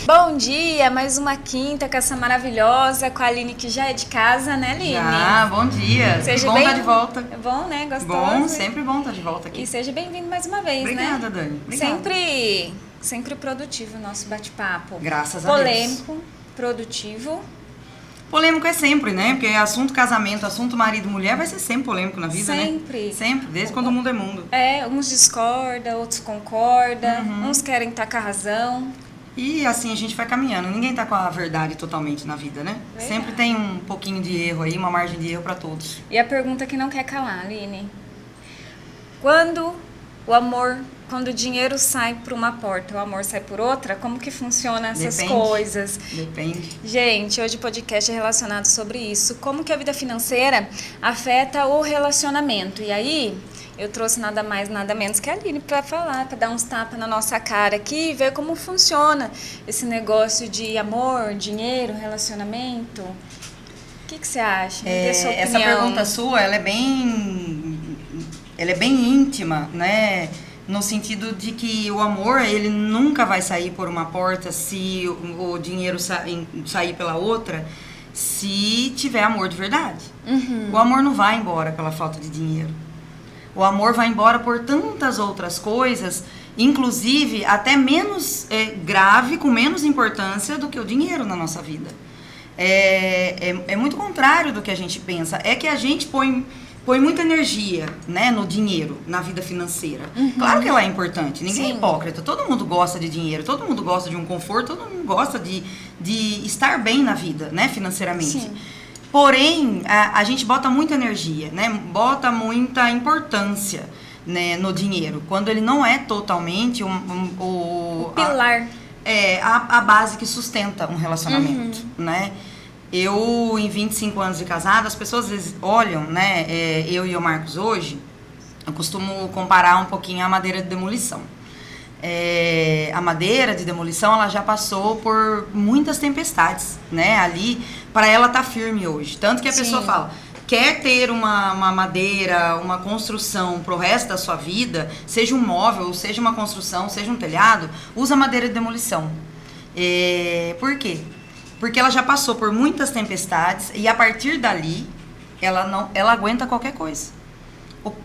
Bom dia, mais uma quinta com essa maravilhosa, com a Aline que já é de casa, né, Aline? Já, bom dia. Seja bom bem... estar de volta. É bom, né? Gostoso. Bom, sempre bom estar de volta aqui. E seja bem-vindo mais uma vez, Obrigada, né? Dani. Obrigada. Sempre produtivo o nosso bate-papo. Graças a Deus. Polêmico, produtivo. Polêmico é sempre, né? Porque assunto casamento, assunto marido e mulher vai ser sempre polêmico na vida, Sempre. né? Sempre, desde quando o mundo é mundo. É, uns discordam, outros concordam, uns querem estar com a razão. E assim a gente vai caminhando. Ninguém tá com a verdade totalmente na vida, né? Verdade. Sempre tem um pouquinho de erro aí, uma margem de erro para todos. E a pergunta que não quer calar, Aline. Quando o dinheiro sai por uma porta, o amor sai por outra, como que funciona essas coisas? Depende. Gente, hoje o podcast é relacionado sobre isso. Como que a vida financeira afeta o relacionamento? E aí, eu trouxe nada mais, nada menos que a Aline para falar, para dar uns tapas na nossa cara aqui e ver como funciona esse negócio de amor, dinheiro, relacionamento. O que você acha? Me dê sua opinião. Essa pergunta sua, ela é bem íntima, né? No sentido de que o amor, ele nunca vai sair por uma porta se o dinheiro sair pela outra, se tiver amor de verdade. O amor não vai embora pela falta de dinheiro. O amor vai embora por tantas outras coisas, inclusive até menos grave, com menos importância do que o dinheiro na nossa vida. É muito contrário do que a gente pensa. É que a gente põe muita energia, né, no dinheiro, na vida financeira. Claro que ela é importante, ninguém é hipócrita. Todo mundo gosta de dinheiro, todo mundo gosta de um conforto, todo mundo gosta de estar bem na vida, né, financeiramente. Sim. Porém, a gente bota muita energia, né? Bota muita importância, né, no dinheiro, quando ele não é totalmente o pilar. A base que sustenta um relacionamento, né? Eu, em 25 anos de casada, as pessoas às vezes olham, né? Eu e o Marcos hoje, eu costumo comparar um pouquinho a madeira de demolição. A madeira de demolição, ela já passou por muitas tempestades, né? Ali, para ela tá firme hoje. Tanto que a pessoa fala, quer ter uma madeira, uma construção pro resto da sua vida, seja um móvel, seja uma construção, seja um telhado, usa madeira de demolição. Por quê? Porque ela já passou por muitas tempestades e a partir dali, ela aguenta qualquer coisa.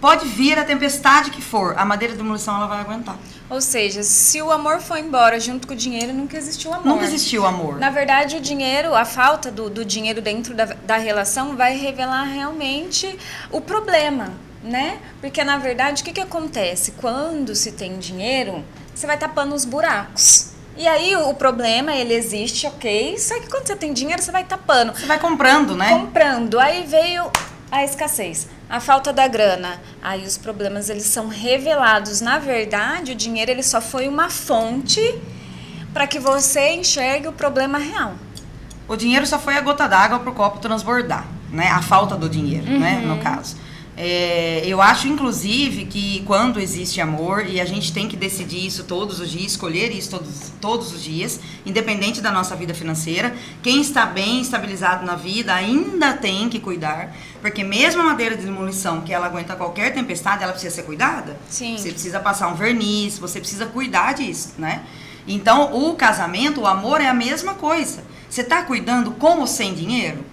Pode vir a tempestade que for, a madeira de demolição ela vai aguentar. Ou seja, se o amor foi embora junto com o dinheiro, nunca existiu amor. Nunca existiu amor. Na verdade, o dinheiro, a falta do dinheiro dentro da relação vai revelar realmente o problema, né? Porque, na verdade, o que acontece? Quando se tem dinheiro, você vai tapando os buracos. E aí, o problema, ele existe, ok? Só que quando você tem dinheiro, você vai tapando. Você vai comprando, né? Comprando. Aí veio a escassez, a falta da grana. Aí os problemas, eles são revelados. Na verdade, o dinheiro, ele só foi uma fonte para que você enxergue o problema real. O dinheiro só foi a gota d'água para o copo transbordar, né? A falta do dinheiro, né? No caso. Eu acho, inclusive, que quando existe amor, e a gente tem que decidir isso todos os dias, escolher isso todos os dias, independente da nossa vida financeira, quem está bem estabilizado na vida ainda tem que cuidar, porque mesmo a madeira de demolição, que ela aguenta qualquer tempestade, ela precisa ser cuidada. Sim. Você precisa passar um verniz, você precisa cuidar disso, né? Então, o casamento, o amor é a mesma coisa. Você está cuidando com ou sem dinheiro?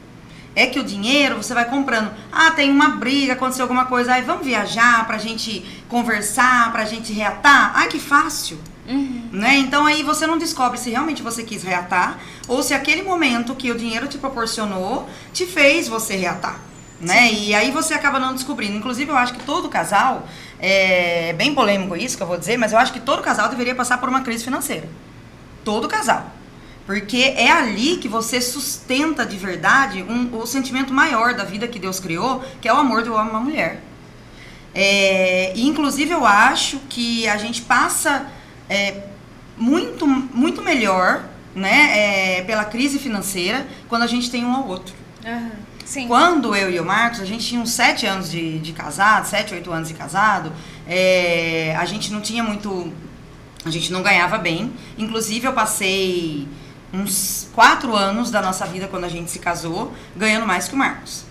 É que o dinheiro você vai comprando. Tem uma briga, aconteceu alguma coisa. Aí vamos viajar pra gente conversar, pra gente reatar. Que fácil. Né? Então aí você não descobre se realmente você quis reatar ou se aquele momento que o dinheiro te proporcionou te fez você reatar. Né? E aí você acaba não descobrindo. Inclusive eu acho que todo casal, é bem polêmico isso que eu vou dizer, mas eu acho que todo casal deveria passar por uma crise financeira. Todo casal. Porque é ali que você sustenta de verdade o sentimento maior da vida que Deus criou, que é o amor do homem e uma mulher. E inclusive eu acho que a gente passa muito, muito melhor, né, pela crise financeira quando a gente tem um ao outro. Sim. Quando eu e o Marcos, a gente tinha uns 7 anos de casado, 7, 8 anos de casado, a gente não tinha muito... A gente não ganhava bem. Inclusive eu passei uns 4 anos da nossa vida, quando a gente se casou, ganhando mais que o Marcos.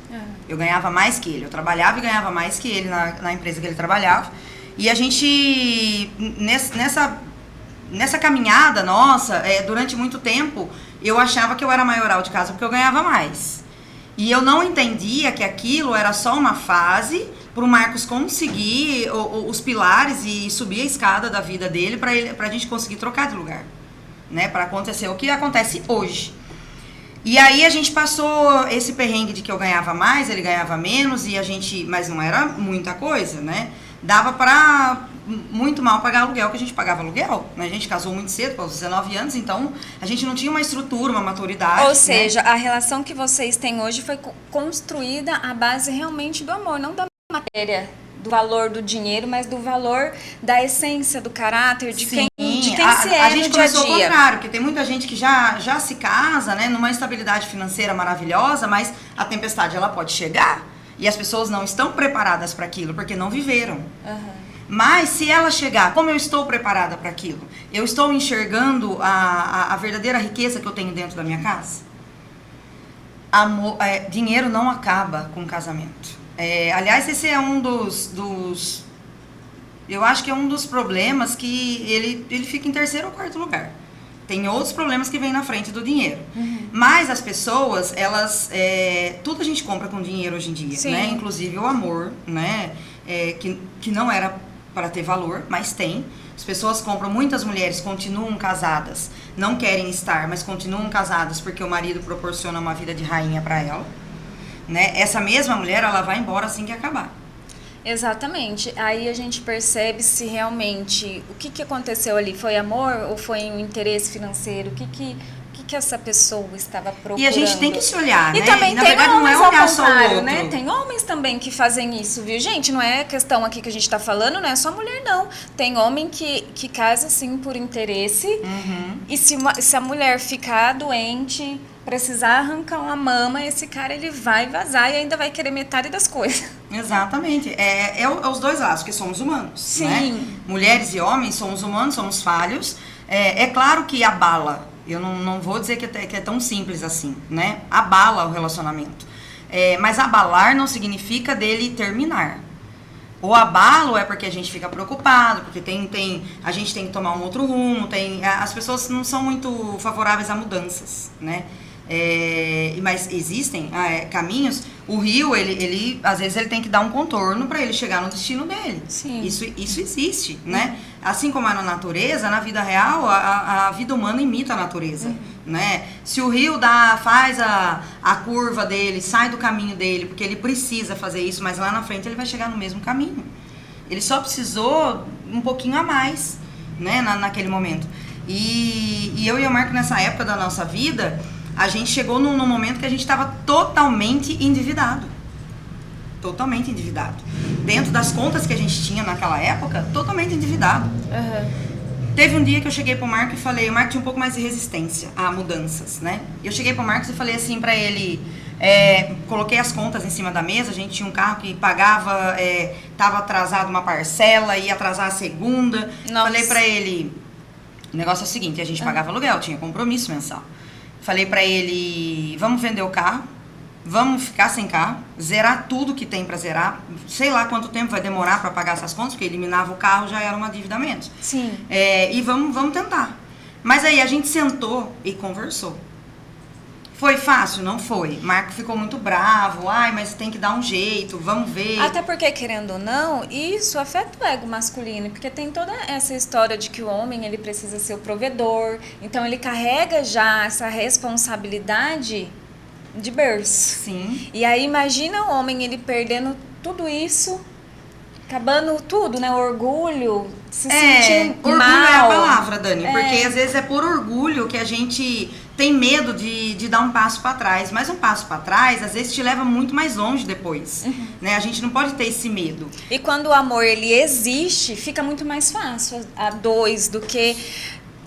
Eu ganhava mais que ele. Eu trabalhava e ganhava mais que ele na empresa que ele trabalhava. E a gente, nessa caminhada nossa, durante muito tempo, eu achava que eu era maioral de casa porque eu ganhava mais. E eu não entendia que aquilo era só uma fase para o Marcos conseguir os pilares e subir a escada da vida dele para a gente conseguir trocar de lugar, né? Para acontecer o que acontece hoje. E aí a gente passou esse perrengue de que eu ganhava mais, ele ganhava menos, mas não era muita coisa, né? Dava para muito mal pagar aluguel, que a gente pagava aluguel, né? A gente casou muito cedo, com os 19 anos, então a gente não tinha uma estrutura, uma maturidade. Ou seja, né? A relação que vocês têm hoje foi construída à base realmente do amor, não da matéria, do valor do dinheiro, mas do valor da essência, do caráter, de quem se é a gente no dia a começou dia. ao contrário, porque tem muita gente que já se casa, né, numa estabilidade financeira maravilhosa, mas a tempestade ela pode chegar e as pessoas não estão preparadas para aquilo, porque não viveram. Uhum. Mas se ela chegar, como eu estou preparada para aquilo? Eu estou enxergando a verdadeira riqueza que eu tenho dentro da minha casa? Dinheiro não acaba com casamento. Aliás, esse é um dos... Eu acho que é um dos problemas que ele fica em terceiro ou quarto lugar. Tem outros problemas que vêm na frente do dinheiro. Uhum. Mas as pessoas, elas... tudo a gente compra com dinheiro hoje em dia, Sim. né? Inclusive o amor, né? Que não era para ter valor, mas tem. As pessoas compram, muitas mulheres continuam casadas, não querem estar, mas continuam casadas porque o marido proporciona uma vida de rainha para ela. Né? Essa mesma mulher, ela vai embora assim que acabar. Exatamente. Aí a gente percebe se realmente o que aconteceu ali foi amor ou foi um interesse financeiro, o que essa pessoa estava procurando. E a gente tem que se olhar, e né? também E, na tem verdade, homens não é olhar ao só o contrário, outro. né? Tem homens também que fazem isso, viu? Gente, não é questão aqui que a gente está falando, não é só mulher, não. Tem homem que casa, assim, por interesse. Uhum. E se a mulher ficar doente, precisar arrancar uma mama, esse cara, ele vai vazar e ainda vai querer metade das coisas. Exatamente. Os dois lados, porque somos humanos. Sim. Né? Mulheres e homens somos humanos, somos falhos. É claro que abala. Eu não vou dizer que é tão simples assim, né? Abala o relacionamento. Mas abalar não significa dele terminar. O abalo é porque a gente fica preocupado, porque a gente tem que tomar um outro rumo, as pessoas não são muito favoráveis a mudanças, né? Mas existem caminhos. O rio, ele às vezes ele tem que dar um contorno para ele chegar no destino dele. Sim. Isso existe, né? Assim como é na natureza, na vida real, a vida humana imita a natureza, né? Se o rio faz a curva dele, sai do caminho dele, porque ele precisa fazer isso, mas lá na frente ele vai chegar no mesmo caminho. Ele só precisou um pouquinho a mais, né? Naquele momento. E eu e o Marco, nessa época da nossa vida, a gente chegou num momento que a gente estava totalmente endividado. Totalmente endividado. Dentro das contas que a gente tinha naquela época, totalmente endividado. Uhum. Teve um dia que eu cheguei pro Marco e falei, o Marco tinha um pouco mais de resistência a mudanças, né? Eu cheguei pro Marcos e falei assim pra ele, coloquei as contas em cima da mesa, a gente tinha um carro que pagava, tava atrasado uma parcela, ia atrasar a segunda. Nossa. Falei pra ele, o negócio é o seguinte, a gente pagava aluguel, tinha compromisso mensal. Falei pra ele, vamos vender o carro, vamos ficar sem carro, zerar tudo que tem pra zerar, sei lá quanto tempo vai demorar pra pagar essas contas, porque eliminava o carro já era uma dívida a menos. Sim. E vamos tentar. Mas aí a gente sentou e conversou. Foi fácil? Não foi. Marco ficou muito bravo, mas tem que dar um jeito, vamos ver. Até porque, querendo ou não, isso afeta o ego masculino, porque tem toda essa história de que o homem, ele precisa ser o provedor, então ele carrega já essa responsabilidade de berço. Sim. E aí imagina o homem, ele perdendo tudo isso, acabando tudo, né? O orgulho, se sentindo orgulho mal. é a palavra, Dani, porque às vezes é por orgulho que a gente tem medo de dar um passo para trás, mas um passo para trás às vezes te leva muito mais longe depois, né? A gente não pode ter esse medo. E quando o amor, ele existe, fica muito mais fácil a dois do que...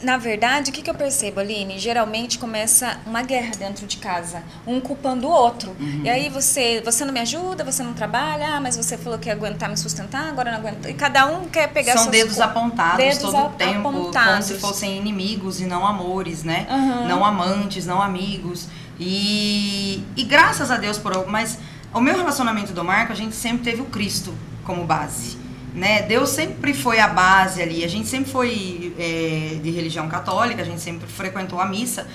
Na verdade, o que eu percebo, Aline? Geralmente começa uma guerra dentro de casa, um culpando o outro. E aí você não me ajuda, você não trabalha, mas você falou que ia aguentar me sustentar, agora não aguenta. E cada um quer pegar São dedos apontados todo o tempo, apontados. como se fossem inimigos e não amores, né? Uhum. Não amantes, não amigos. E graças a Deus mas o meu relacionamento do Marco, a gente sempre teve o Cristo como base. né? Deus sempre foi a base ali. A gente sempre foi de religião católica, a gente sempre frequentou a missa.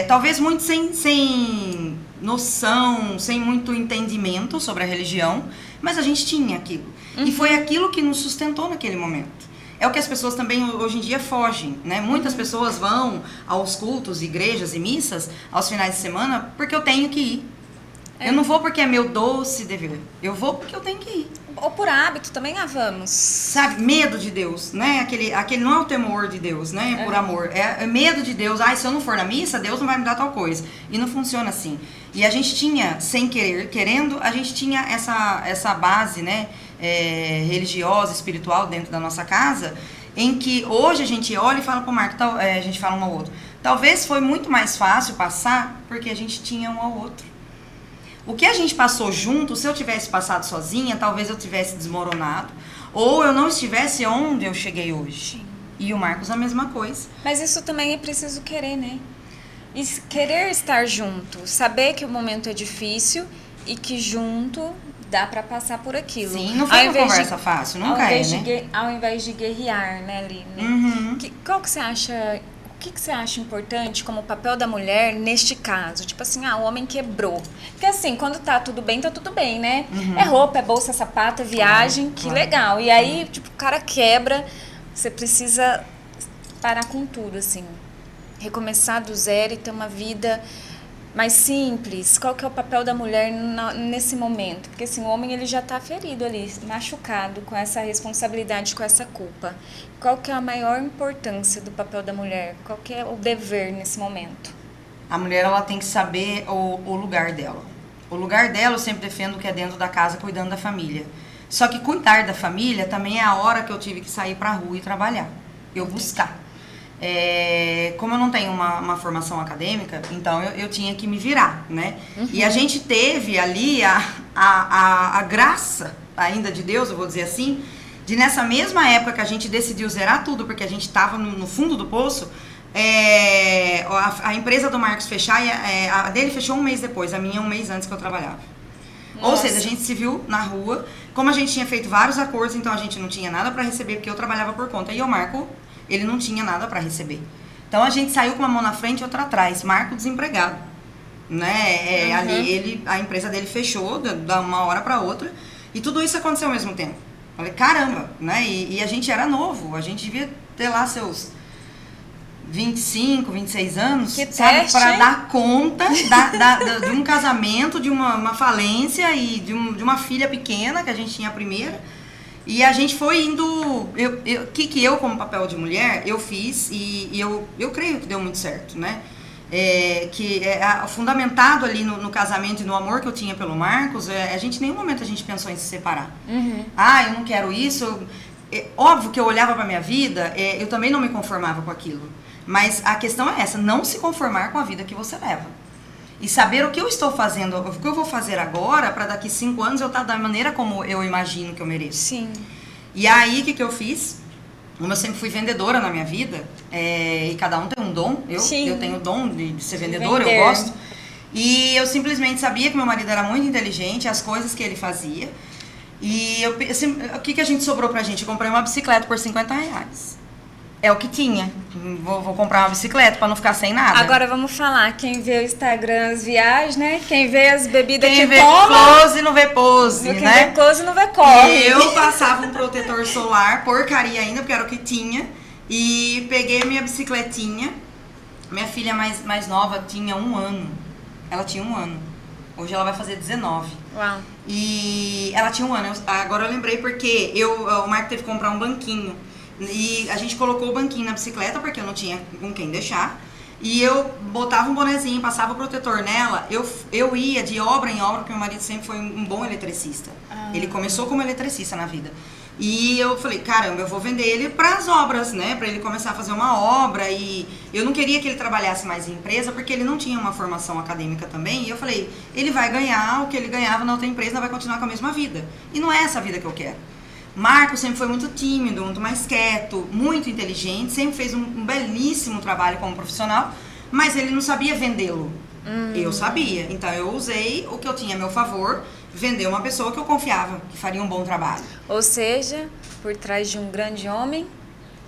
Talvez muito sem noção, sem muito entendimento sobre a religião, mas a gente tinha aquilo. E foi aquilo que nos sustentou naquele momento. É o que as pessoas também hoje em dia fogem, né? Muitas pessoas vão aos cultos, igrejas e missas aos finais de semana porque eu tenho que ir. Eu não vou porque é meu doce dever. Eu vou porque eu tenho que ir. Ou por hábito também, vamos. Sabe, medo de Deus, né? Aquele não é o temor de Deus, né? Por amor. É medo de Deus. Se eu não for na missa, Deus não vai me dar tal coisa. E não funciona assim. E a gente tinha, sem querer, querendo, a gente tinha essa base, né? Religiosa, espiritual dentro da nossa casa, em que hoje a gente olha e fala pro Marco, a gente fala um ao outro. Talvez foi muito mais fácil passar porque a gente tinha um ao outro. O que a gente passou junto, se eu tivesse passado sozinha, talvez eu tivesse desmoronado. Ou eu não estivesse onde eu cheguei hoje. Sim. E o Marcos a mesma coisa. Mas isso também é preciso querer, né? E querer estar junto. Saber que o momento é difícil e que junto dá pra passar por aquilo. Sim, não foi uma conversa fácil, nunca né? Ao invés de guerrear, né, Aline? Uhum. Qual que você acha... O que você acha importante como papel da mulher neste caso? Tipo assim, o homem quebrou. Porque assim, quando tá tudo bem, né? É roupa, é bolsa, sapato, é viagem, que legal. E aí, tipo, o cara quebra, você precisa parar com tudo, assim. Recomeçar do zero e ter uma vida mais simples. Qual que é o papel da mulher nesse momento? Porque assim, o homem ele já tá ferido ali, machucado com essa responsabilidade, com essa culpa. Qual que é a maior importância do papel da mulher? Qual que é o dever nesse momento? A mulher, ela tem que saber o lugar dela. O lugar dela, eu sempre defendo que é dentro da casa, cuidando da família. Só que cuidar da família também é a hora que eu tive que sair pra rua e trabalhar. Eu buscar. Como eu não tenho uma formação acadêmica, então eu tinha que me virar, né? E a gente teve ali a graça ainda de Deus, eu vou dizer assim, de nessa mesma época que a gente decidiu zerar tudo, porque a gente estava no fundo do poço, a empresa do Marcos fechar, a dele fechou um mês depois, a minha um mês antes que eu trabalhava. Nossa. Ou seja, a gente se viu na rua, como a gente tinha feito vários acordos, então a gente não tinha nada para receber, porque eu trabalhava por conta, e o Marco... Ele não tinha nada para receber. Então a gente saiu com uma mão na frente e outra atrás. Marco desempregado, né? Ali a empresa dele fechou da uma hora para outra e tudo isso aconteceu ao mesmo tempo. Falei, caramba, né? E a gente era novo, a gente devia ter lá seus 25, 26 anos, que sabe, para dar conta de um casamento, de uma falência e de uma filha pequena que a gente tinha a primeira. E a gente foi indo... O que eu, como papel de mulher, eu fiz e eu creio que deu muito certo, né? Fundamentado ali no casamento e no amor que eu tinha pelo Marcos, a gente, em nenhum momento a gente pensou em se separar. Eu não quero isso. Óbvio que eu olhava pra minha vida, eu também não me conformava com aquilo. Mas a questão é essa, não se conformar com a vida que você leva. E saber o que eu estou fazendo, o que eu vou fazer agora, para daqui 5 anos eu estar da maneira como eu imagino que eu mereço. Sim. E aí, o que eu fiz? Como eu sempre fui vendedora na minha vida, e cada um tem um dom, eu tenho o dom de ser vendedora, eu gosto. E eu simplesmente sabia que meu marido era muito inteligente, as coisas que ele fazia. E o que a gente sobrou pra gente? Eu comprei uma bicicleta por R$50. É o que tinha. Vou comprar uma bicicleta pra não ficar sem nada. Agora vamos falar. Quem vê o Instagram, as viagens, né? Quem vê as bebidas que toma... Quem vê close não vê pose, né? Quem vê close não vê corre. E eu passava um protetor solar, porcaria ainda, porque era o que tinha. E peguei a minha bicicletinha. Minha filha mais nova tinha 1 ano. Ela tinha 1 ano. Hoje ela vai fazer 19. Uau. E ela tinha 1 ano. Agora eu lembrei porque o Marco teve que comprar um banquinho. E a gente colocou o banquinho na bicicleta, porque eu não tinha com quem deixar. E eu botava um bonezinho, passava o protetor nela. Eu ia de obra em obra, porque meu marido sempre foi um bom eletricista. Ele começou como eletricista na vida. E eu falei, caramba, eu vou vender ele para as obras, né? Para ele começar a fazer uma obra. E eu não queria que ele trabalhasse mais em empresa, porque ele não tinha uma formação acadêmica também. E eu falei, ele vai ganhar o que ele ganhava na outra empresa, vai continuar com a mesma vida. E não é essa vida que eu quero. Marco sempre foi muito tímido, muito mais quieto, muito inteligente, sempre fez um belíssimo trabalho como profissional, mas ele não sabia vendê-lo. Eu sabia, então eu usei o que eu tinha a meu favor, vender uma pessoa que eu confiava, que faria um bom trabalho. Ou seja, por trás de um grande homem?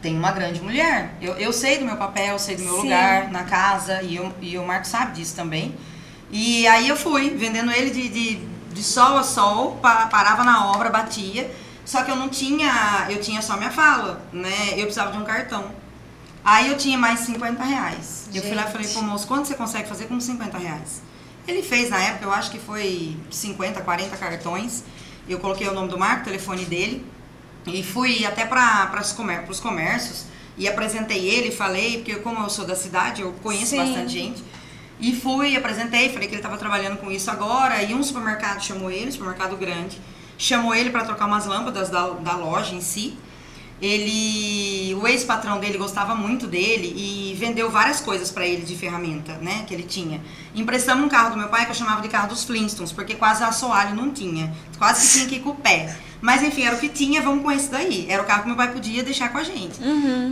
Tem uma grande mulher. Eu sei do meu papel, eu sei do meu Sim. lugar na casa, e o Marco sabe disso também. E aí eu fui, vendendo ele de sol a sol, parava na obra, batia. Só que eu tinha só minha fala, né? Eu precisava de um cartão. Aí eu tinha mais 50 reais. Eu fui lá e falei, pô, moço, quanto você consegue fazer com 50 reais? Ele fez na época, eu acho que foi 50, 40 cartões. Eu coloquei o nome do Marco, o telefone dele. E fui até para os comércios e apresentei ele, falei, porque como eu sou da cidade, eu conheço Sim. bastante gente. E fui, apresentei, falei que ele estava trabalhando com isso agora. E um supermercado chamou ele, um supermercado grande, chamou ele para trocar umas lâmpadas da loja em si. O ex-patrão dele gostava muito dele e vendeu várias coisas para ele de ferramenta, né, que ele tinha. Emprestamos um carro do meu pai que eu chamava de carro dos Flintstones, porque quase assoalho não tinha, quase que tinha que ir com o pé. Mas enfim, era o que tinha, vamos com esse daí. Era o carro que meu pai podia deixar com a gente.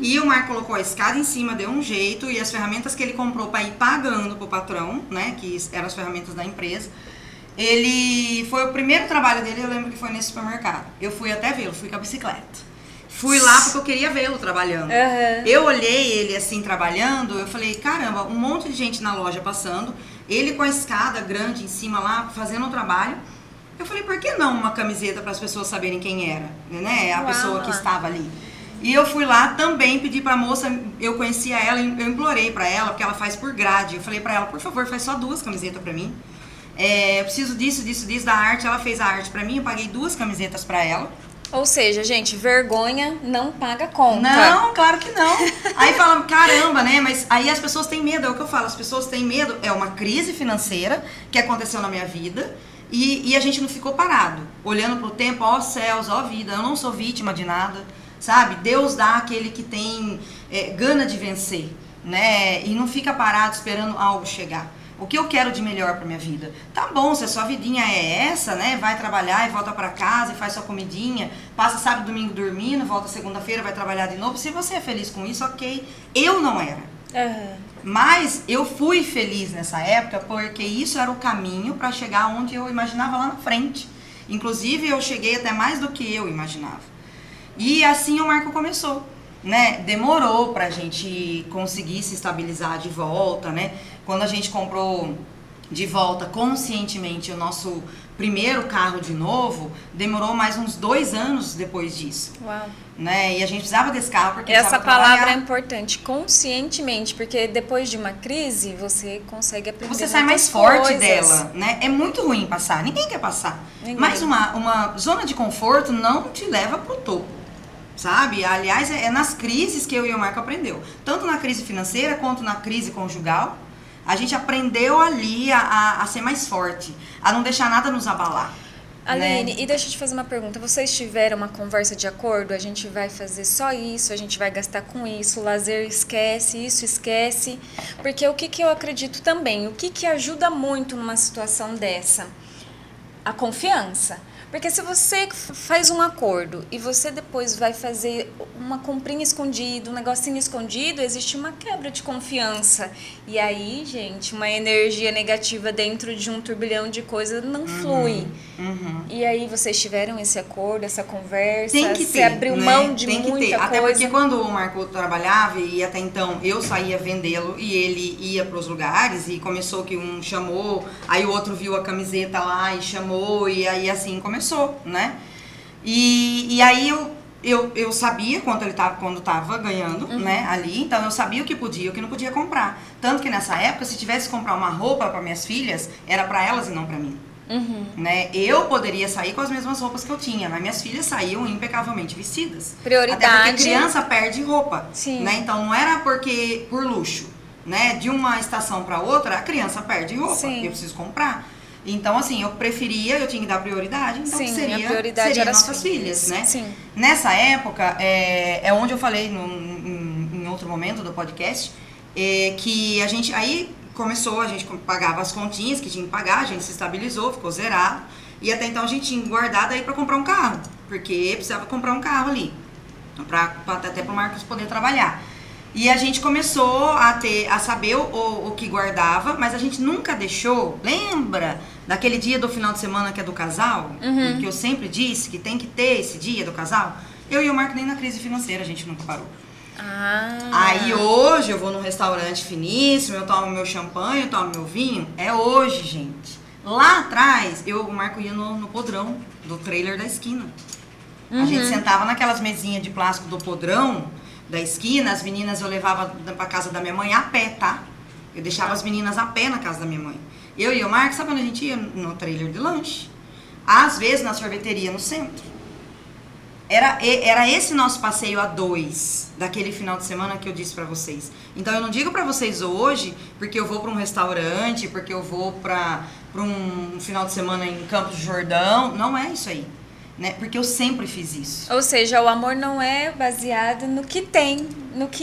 E o Marco colocou a escada em cima, deu um jeito, e as ferramentas que ele comprou para ir pagando pro patrão, né, que eram as ferramentas da empresa, ele foi o primeiro trabalho dele, eu lembro que foi nesse supermercado. Eu fui até vê-lo, fui com a bicicleta. Fui lá porque eu queria vê-lo trabalhando. Eu olhei ele assim trabalhando, eu falei, caramba, um monte de gente na loja passando, ele com a escada grande em cima lá, fazendo um trabalho. Eu falei, por que não uma camiseta para as pessoas saberem quem era, né? A pessoa que estava ali. E eu fui lá também, pedi pra moça, eu conhecia ela, eu implorei pra ela, porque ela faz por grade. Eu falei pra ela, por favor, faz só 2 camisetas pra mim. Eu preciso disso, da arte. Ela fez a arte pra mim, eu paguei 2 camisetas pra ela. Ou seja, gente, vergonha não paga conta. Não, claro que não. Aí falam, caramba, né? Mas aí as pessoas têm medo, é o que eu falo, as pessoas têm medo. É uma crise financeira que aconteceu na minha vida e a gente não ficou parado. Olhando pro tempo, ó céus, ó vida, eu não sou vítima de nada, sabe? Deus dá aquele que tem gana de vencer, né? E não fica parado esperando algo chegar. O que eu quero de melhor pra minha vida? Tá bom, se a sua vidinha é essa, né? Vai trabalhar e volta pra casa e faz sua comidinha, passa sábado, domingo dormindo, volta segunda-feira, vai trabalhar de novo. Se você é feliz com isso, ok. Eu não era. Mas eu fui feliz nessa época porque isso era o caminho pra chegar onde eu imaginava lá na frente. Inclusive, eu cheguei até mais do que eu imaginava. E assim o Marco começou, né? Demorou pra gente conseguir se estabilizar de volta, né? Quando a gente comprou de volta conscientemente o nosso primeiro carro de novo, demorou mais uns 2 anos depois disso. Uau. Né? E a gente precisava desse carro porque Essa precisava palavra trabalhar. é importante, conscientemente, porque depois de uma crise você consegue aprender Você sai mais muitas forte coisas. dela, né? É muito ruim passar, ninguém quer passar. Ninguém. Mas uma zona de conforto não te leva pro topo, sabe? Aliás, é nas crises que eu e o Marco aprendeu. Tanto na crise financeira quanto na crise conjugal, a gente aprendeu ali a ser mais forte, a não deixar nada nos abalar. Aline, né? e deixa eu te fazer uma pergunta. Vocês tiveram uma conversa de acordo? A gente vai fazer só isso, a gente vai gastar com isso, lazer esquece, isso esquece. Porque o que eu acredito também, o que ajuda muito numa situação dessa? A confiança. Porque se você faz um acordo e você depois vai fazer uma comprinha escondida, um negocinho escondido, existe uma quebra de confiança. E aí, gente, uma energia negativa dentro de um turbilhão de coisas não flui. E aí vocês tiveram esse acordo, essa conversa? Tem que você ter, abriu né? mão de Tem que muita ter. coisa? Até porque quando o Marco trabalhava e até então eu saía vendê-lo e ele ia para os lugares e começou que um chamou, aí o outro viu a camiseta lá e chamou e aí assim começou, né? E aí eu sabia quando tava ganhando, né, ali, então eu sabia o que podia e o que não podia comprar. Tanto que nessa época, se tivesse que comprar uma roupa para minhas filhas, era para elas e não para mim. Né? Eu poderia sair com as mesmas roupas que eu tinha, mas minhas filhas saíam impecavelmente vestidas. Prioridade. Até porque criança perde roupa. Sim. Né? Então não era por luxo. Né? De uma estação para outra, a criança perde roupa. Sim. Eu preciso comprar. Então, assim, eu tinha que dar prioridade, então Sim, seria, a prioridade era as nossas filhas, né? Sim. Nessa época, é onde eu falei em outro momento do podcast, que a gente, aí começou, a gente pagava as continhas que tinha que pagar, a gente se estabilizou, ficou zerado, e até então a gente tinha guardado aí para comprar um carro, porque precisava comprar um carro ali, até para o Marcos poder trabalhar. E a gente começou a saber o que guardava, mas a gente nunca deixou, lembra daquele dia do final de semana que é do casal? Que eu sempre disse que tem que ter esse dia do casal? Eu e o Marco nem na crise financeira a gente nunca parou. Ah. Aí hoje eu vou num restaurante finíssimo, eu tomo meu champanhe, eu tomo meu vinho. É hoje, gente. Lá atrás, o Marco ia no podrão do trailer da esquina. A gente sentava naquelas mesinhas de plástico do podrão da esquina, as meninas eu levava pra casa da minha mãe a pé, tá? Eu deixava as meninas a pé na casa da minha mãe. Eu e o Marco, sabe onde a gente ia? No trailer de lanche. Às vezes na sorveteria no centro. Era esse nosso passeio a dois, daquele final de semana que eu disse pra vocês. Então eu não digo pra vocês hoje, porque eu vou pra um restaurante, porque eu vou pra um final de semana em Campos do Jordão. Não é isso aí, né? Porque eu sempre fiz isso. Ou seja, o amor não é baseado no que tem,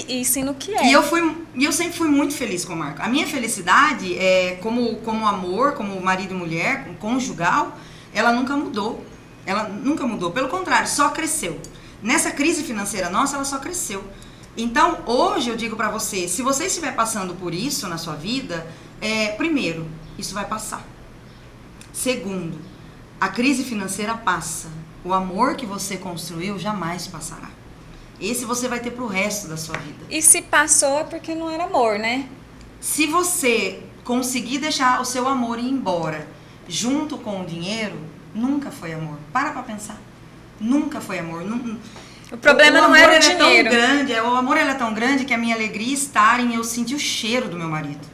e sim no que é. E eu sempre fui muito feliz com o Marco. A minha felicidade, como amor, como marido e mulher, conjugal, ela nunca mudou. Ela nunca mudou, pelo contrário, só cresceu. Nessa crise financeira nossa, ela só cresceu. Então, hoje eu digo pra você, se você estiver passando por isso na sua vida, primeiro, isso vai passar. Segundo, a crise financeira passa. O amor que você construiu jamais passará. Esse você vai ter pro resto da sua vida. E se passou é porque não era amor, né? Se você conseguir deixar o seu amor ir embora junto com o dinheiro, nunca foi amor. Para pra pensar. Nunca foi amor. O problema não era o dinheiro. O amor é tão grande que a minha alegria está em eu sentir o cheiro do meu marido.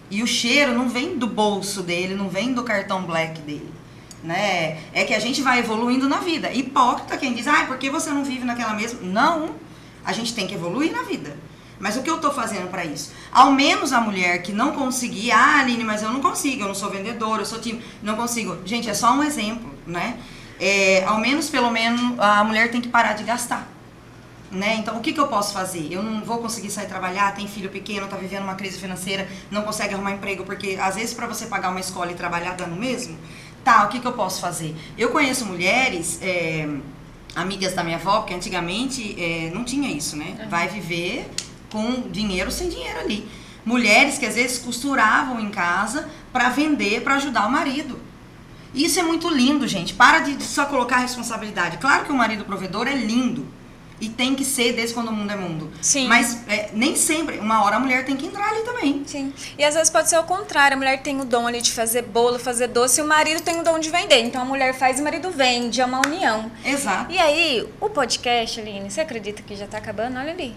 E o cheiro não vem do bolso dele, não vem do cartão black dele. Né? É que a gente vai evoluindo na vida. Hipócrita quem diz, por que você não vive naquela mesma... Não, a gente tem que evoluir na vida. Mas o que eu tô fazendo pra isso? Ao menos a mulher que não conseguir, Aline, mas eu não consigo, eu não sou vendedora, eu sou time, não consigo. Gente, é só um exemplo, né? Ao menos, pelo menos, a mulher tem que parar de gastar. Né? Então, o que eu posso fazer? Eu não vou conseguir sair trabalhar, tem filho pequeno, tá vivendo uma crise financeira, não consegue arrumar emprego, porque às vezes pra você pagar uma escola e trabalhar dando mesmo, tá, o que eu posso fazer? Eu conheço mulheres, amigas da minha avó, porque antigamente não tinha isso, né? Vai viver com dinheiro sem dinheiro ali. Mulheres que às vezes costuravam em casa pra vender, pra ajudar o marido. Isso é muito lindo, gente. Para de só colocar responsabilidade. Claro que o marido provedor é lindo. E tem que ser desde quando o mundo é mundo. Sim. Mas nem sempre. Uma hora a mulher tem que entrar ali também. Sim. E às vezes pode ser o contrário. A mulher tem o dom ali de fazer bolo, fazer doce. E o marido tem o dom de vender. Então a mulher faz e o marido vende. É uma união. Exato. E aí, o podcast, Aline, você acredita que já tá acabando? Olha ali.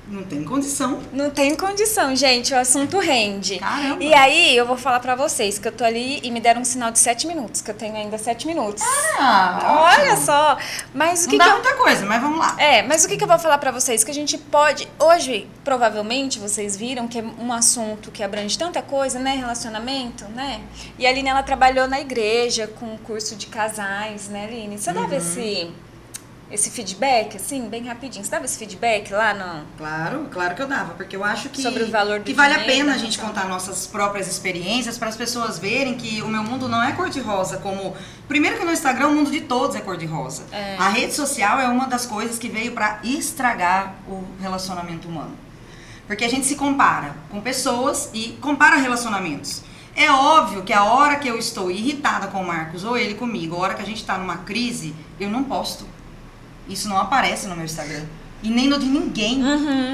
Não tem condição. Não tem condição, gente. O assunto rende. Caramba. E aí, eu vou falar pra vocês que eu tô ali e me deram um sinal de 7 minutos. Que eu tenho ainda 7 minutos. Olha ótimo. Só. Mas o Não dá muita coisa, mas vamos lá. Mas o que eu vou falar pra vocês? Que a gente pode... Hoje, provavelmente, vocês viram que é um assunto que abrange tanta coisa, né? Relacionamento, né? E a Aline, ela trabalhou na igreja com um curso de casais, né, Aline? Você dava esse feedback, assim, bem rapidinho? Você dava esse feedback lá no... Claro que eu dava, porque eu acho que, sobre o valor do que vale a dinheiro, pena a gente contar nossas próprias experiências para as pessoas verem que o meu mundo não é cor-de-rosa, como... Primeiro que no Instagram o mundo de todos é cor-de-rosa. A rede social é uma das coisas que veio para estragar o relacionamento humano. Porque a gente se compara com pessoas e compara relacionamentos. É óbvio que a hora que eu estou irritada com o Marcos ou ele comigo, a hora que a gente está numa crise, eu não posto. Isso não aparece no meu Instagram. E nem no de ninguém.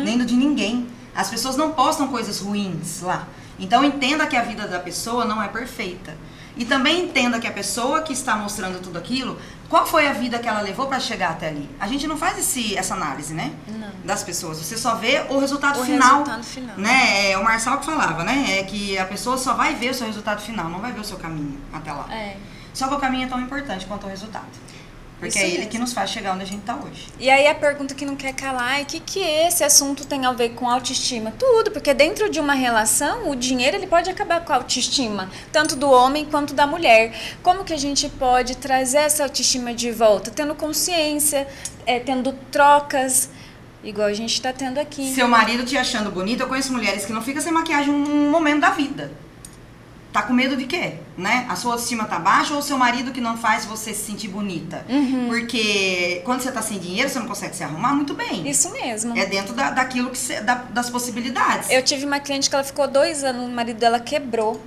Nem no de ninguém. As pessoas não postam coisas ruins lá. Então entenda que a vida da pessoa não é perfeita. E também entenda que a pessoa que está mostrando tudo aquilo, qual foi a vida que ela levou para chegar até ali? A gente não faz essa análise, né? Não. Das pessoas. Você só vê o resultado final. Resultado final. Né? O Marçal que falava, né? É que a pessoa só vai ver o seu resultado final, não vai ver o seu caminho até lá. Só que o caminho é tão importante quanto o resultado. Porque Isso é ele mesmo. que nos faz chegar onde a gente tá hoje. E aí a pergunta que não quer calar é o que esse assunto tem a ver com autoestima? Tudo, porque dentro de uma relação, o dinheiro ele pode acabar com a autoestima, tanto do homem quanto da mulher. Como que a gente pode trazer essa autoestima de volta? Tendo consciência, tendo trocas, igual a gente tá tendo aqui. Seu marido te achando bonita, eu conheço mulheres que não ficam sem maquiagem um momento da vida. Tá com medo de quê? Né? A sua autoestima tá baixa ou o seu marido que não faz você se sentir bonita? Porque quando você tá sem dinheiro, você não consegue se arrumar muito bem. Isso mesmo. É dentro daquilo que das possibilidades. Eu tive uma cliente que ela ficou 2 anos, o marido dela quebrou.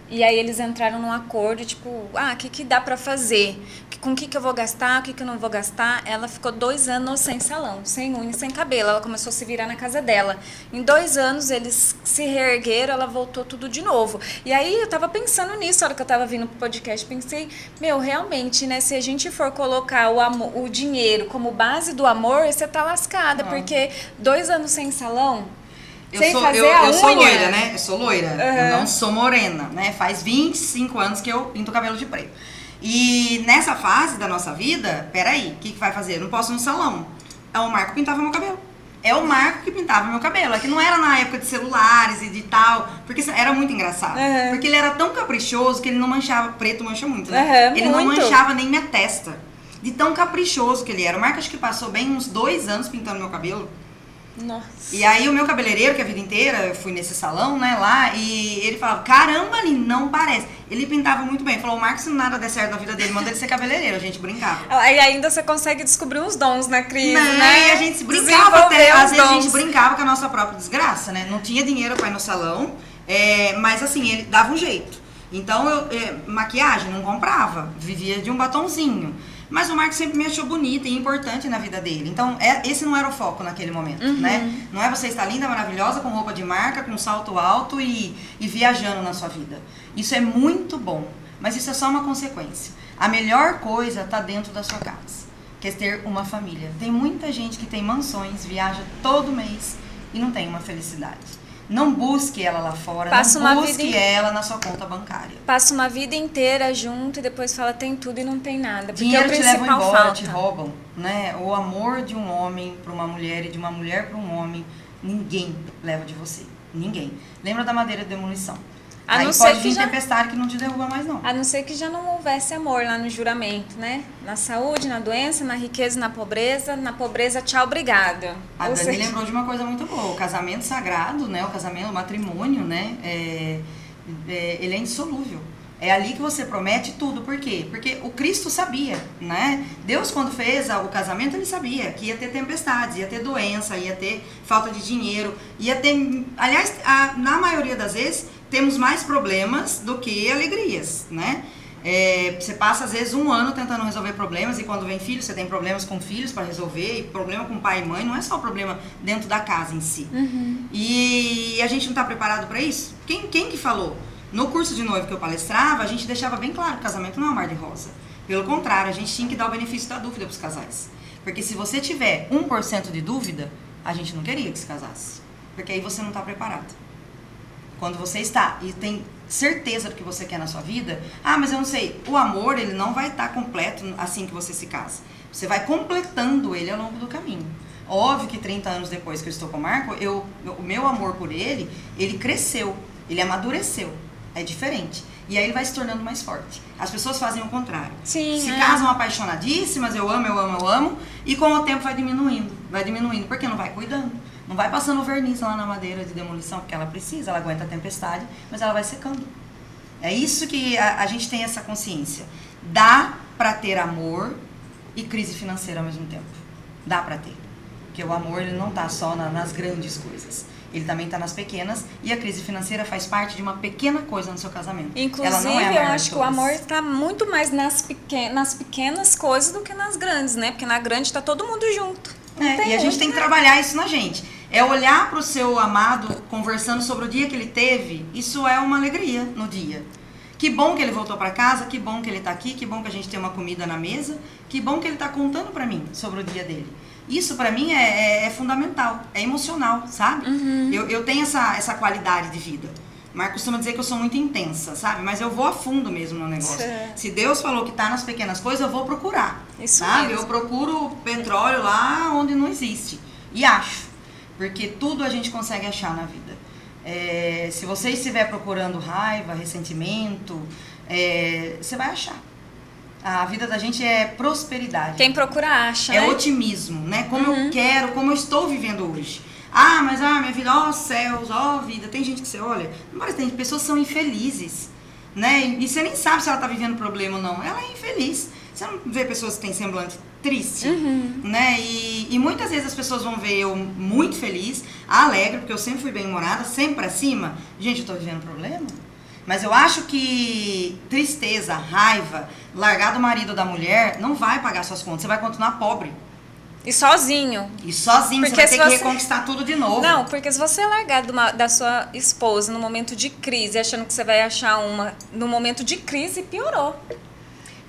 E aí eles entraram num acordo, tipo, o que dá pra fazer? Com o que eu vou gastar, o que eu não vou gastar? Ela ficou 2 anos sem salão, sem unha, sem cabelo. Ela começou a se virar na casa dela. Em 2 anos, eles se reergueram, ela voltou tudo de novo. E aí, eu tava pensando nisso, na hora que eu tava vindo pro podcast, pensei, realmente, né, se a gente for colocar o dinheiro como base do amor, você tá lascada, porque 2 anos sem salão... Eu sou loira, né? Eu sou loira. Eu não sou morena, né? Faz 25 anos que eu pinto o cabelo de preto. E nessa fase da nossa vida, peraí, o que vai fazer? Eu não posso ir no salão. É o Marco que pintava meu cabelo. É o Marco que pintava meu cabelo. É que não era na época de celulares e de tal, porque era muito engraçado. Porque ele era tão caprichoso que ele não manchava, preto mancha muito, né? Ele não manchava nem minha testa. De tão caprichoso que ele era. O Marco acho que passou bem uns 2 anos pintando meu cabelo. Nossa. E aí o meu cabeleireiro, que a vida inteira eu fui nesse salão, né, lá, e ele falava, caramba, Aline, não parece. Ele pintava muito bem. Falou, o Marcos, se nada der certo na vida dele, manda ele ser cabeleireiro. A gente brincava. E ainda você consegue descobrir uns dons, né, Cris? Né? E a gente brincava até, às vezes a gente brincava com a nossa própria desgraça, né? Não tinha dinheiro pra ir no salão, mas assim, ele dava um jeito. Então, maquiagem não comprava, vivia de um batonzinho. Mas o Marcos sempre me achou bonita e importante na vida dele. Então, esse não era o foco naquele momento, né? Não é você estar linda, maravilhosa, com roupa de marca, com salto alto e viajando na sua vida. Isso é muito bom, mas isso é só uma consequência. A melhor coisa está dentro da sua casa, que é ter uma família. Tem muita gente que tem mansões, viaja todo mês e não tem uma felicidade. Não busque ela lá fora, não busque ela na sua conta bancária. Passa uma vida inteira junto e depois fala tem tudo e não tem nada. Porque dinheiro o te levam embora, falta. Te roubam, né? O amor de um homem para uma mulher e de uma mulher para um homem, ninguém leva de você. Ninguém. Lembra da madeira de demolição. Aí pode vir tempestade que não te derruba mais, não. A não ser que já não houvesse amor lá no juramento, né? Na saúde, na doença, na riqueza, na pobreza, tchau, obrigada. A Dani lembrou de uma coisa muito boa. O casamento sagrado, né? O casamento, o matrimônio, né? Ele é indissolúvel. É ali que você promete tudo. Por quê? Porque o Cristo sabia, né? Deus, quando fez o casamento, ele sabia que ia ter tempestades, ia ter doença, ia ter falta de dinheiro, ia ter... Aliás, na maioria das vezes, temos mais problemas do que alegrias, né? Você passa, às vezes, 1 ano tentando resolver problemas e quando vem filho, você tem problemas com filhos para resolver e problema com pai e mãe. Não é só o problema dentro da casa em si. E a gente não está preparado para isso? Quem que falou? No curso de noivo que eu palestrava, a gente deixava bem claro que o casamento não é um mar de rosa. Pelo contrário, a gente tinha que dar o benefício da dúvida para os casais. Porque se você tiver 1% de dúvida, a gente não queria que se casasse. Porque aí você não está preparado. Quando você está e tem certeza do que você quer na sua vida, mas eu não sei, o amor ele não vai estar completo assim que você se casa. Você vai completando ele ao longo do caminho. Óbvio que 30 anos depois que eu estou com o Marco, o meu amor por ele cresceu, ele amadureceu. É diferente. E aí ele vai se tornando mais forte. As pessoas fazem o contrário. Sim, se casam apaixonadíssimas, eu amo, e com o tempo vai diminuindo, porque não vai cuidando. Não vai passando verniz lá na madeira de demolição, porque ela precisa, ela aguenta a tempestade, mas ela vai secando. É isso que a gente tem essa consciência. Dá pra ter amor e crise financeira ao mesmo tempo. Dá pra ter. Porque o amor ele não tá só nas grandes coisas. Ele também está nas pequenas e a crise financeira faz parte de uma pequena coisa no seu casamento. Inclusive, eu acho que o amor está muito mais nas pequenas coisas do que nas grandes, né? Porque na grande está todo mundo junto. E a gente tem que trabalhar isso na gente. É olhar para o seu amado conversando sobre o dia que ele teve, isso é uma alegria no dia. Que bom que ele voltou para casa, que bom que ele está aqui, que bom que a gente tem uma comida na mesa, que bom que ele está contando para mim sobre o dia dele. Isso pra mim é fundamental, é emocional, sabe? Eu tenho essa qualidade de vida. O Marco costuma dizer que eu sou muito intensa, sabe? Mas eu vou a fundo mesmo no negócio. Se Deus falou que tá nas pequenas coisas, eu vou procurar, sabe? Mesmo. Eu procuro petróleo lá onde não existe. E acho. Porque tudo a gente consegue achar na vida. Se você estiver procurando raiva, ressentimento, você vai achar. A vida da gente é prosperidade. Quem procura acha, né? Otimismo, né? Como eu quero, como eu estou vivendo hoje. Mas minha vida, céus, vida. Tem gente que você olha, mas tem pessoas que são infelizes, né? E você nem sabe se ela está vivendo problema ou não. Ela é infeliz. Você não vê pessoas que têm semblante triste, né? E muitas vezes as pessoas vão ver eu muito feliz, alegre, porque eu sempre fui bem-humorada, sempre pra cima. Gente, eu tô vivendo problema? Mas eu acho que tristeza, raiva, largar do marido ou da mulher não vai pagar suas contas. Você vai continuar pobre. E sozinho. E sozinho, Porque você vai ter que reconquistar tudo de novo. Não, porque se você largar da sua esposa no momento de crise, achando que você vai achar uma no momento de crise, piorou.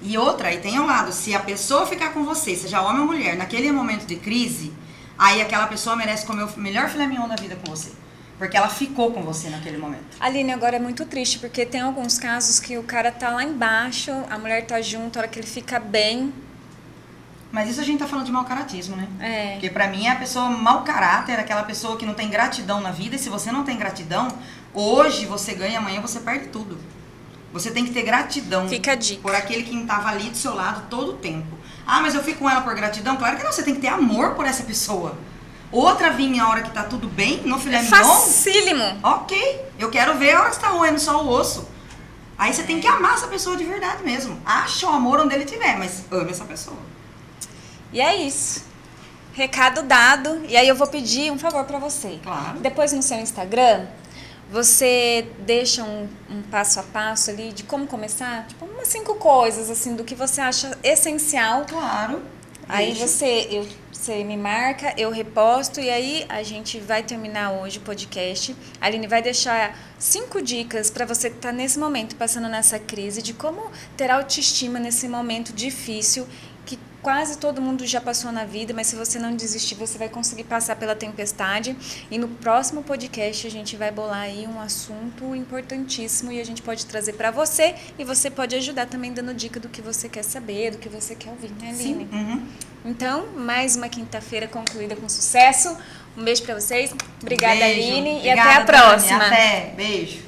E outra, aí tem um lado, se a pessoa ficar com você, seja homem ou mulher, naquele momento de crise, aí aquela pessoa merece comer o melhor filé mignon da vida com você. Porque ela ficou com você naquele momento. Aline, agora é muito triste, porque tem alguns casos que o cara tá lá embaixo, a mulher tá junto, a hora que ele fica bem. Mas isso a gente tá falando de mau caratismo, né? É. Porque pra mim é a pessoa mau caráter, aquela pessoa que não tem gratidão na vida. E se você não tem gratidão, hoje você ganha, amanhã você perde tudo. Você tem que ter gratidão. Fica a dica. Por aquele que estava ali do seu lado todo o tempo. Ah, mas eu fico com ela por gratidão? Claro que não, você tem que ter amor por essa pessoa. Outra vir a hora que tá tudo bem, no filé mignon. Facílimo. Ok, eu quero ver a hora que você tá roendo só o osso. Aí você tem que amar essa pessoa de verdade mesmo. Acha o amor onde ele estiver, mas ame essa pessoa. E é isso. Recado dado. E aí eu vou pedir um favor pra você. Claro. Depois no seu Instagram, você deixa um passo a passo ali de como começar. Tipo, umas 5 coisas, assim, do que você acha essencial. Claro. Aí Deixa. você me marca, eu reposto e aí a gente vai terminar hoje o podcast. A Aline vai deixar 5 dicas para você que está nesse momento passando nessa crise de como ter autoestima nesse momento difícil que quase todo mundo já passou na vida, mas se você não desistir, você vai conseguir passar pela tempestade. E no próximo podcast a gente vai bolar aí um assunto importantíssimo e a gente pode trazer para você e você pode ajudar também dando dica do que você quer saber, do que você quer ouvir, né, Aline? Sim. Uhum. Então, mais uma quinta-feira concluída com sucesso. Um beijo para vocês. Obrigada, Beijo. Aline. Obrigada, e até a Dani. próxima. Até. Beijo.